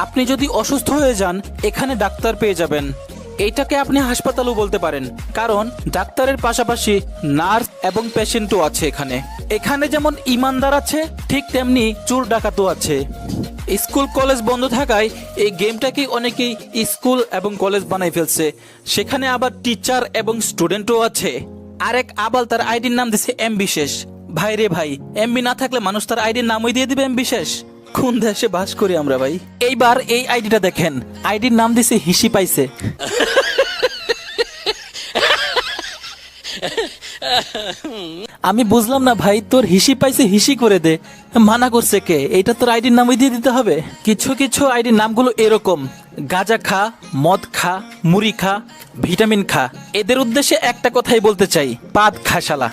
আপনি যদি অসুস্থ হয়ে যান এখানে ডাক্তার পেয়ে যাবেন। এইটাকে আপনি হাসপাতালও বলতে পারেন, কারণ ডাক্তারের পাশাপাশি নার্স এবং পেশেন্টও আছে এখানে। এখানে যেমন ইমানদার আছে, ঠিক তেমনি চোর ডাকাতও আছে। স্কুল কলেজ বন্ধ থাকায় এই গেমটাকে অনেকেই স্কুল এবং কলেজ বানাই ফেলছে। সেখানে আবার টিচার এবং স্টুডেন্টও আছে। আরেক আবাল তার আইডির নাম দিছে এম বিশেষ। ভাই রে ভাই, এমবি না থাকলে মানুষ তার আইডির নামই দিয়ে দিবে এম বিশেষ। কোন দেশে বাস করি আমরা ভাই। এইবার এই আইডিটা দেখেন, আইডির নাম দিছে হিসি পাইছে। আমি বুঝলাম না ভাই, তোর হিসি পাইছে হিসি করে দে, মানা করছে কে? এইটা তোর আইডির নামই দিয়ে দিতে হবে? কিছু কিছু আইডির নামগুলো এরকম: গাঁজা খা, মদ খা, মুড়ি খা, ভিটামিন খা। এদের উদ্দেশ্যে একটা কথাই বলতে চাই, পাদ খা শালা।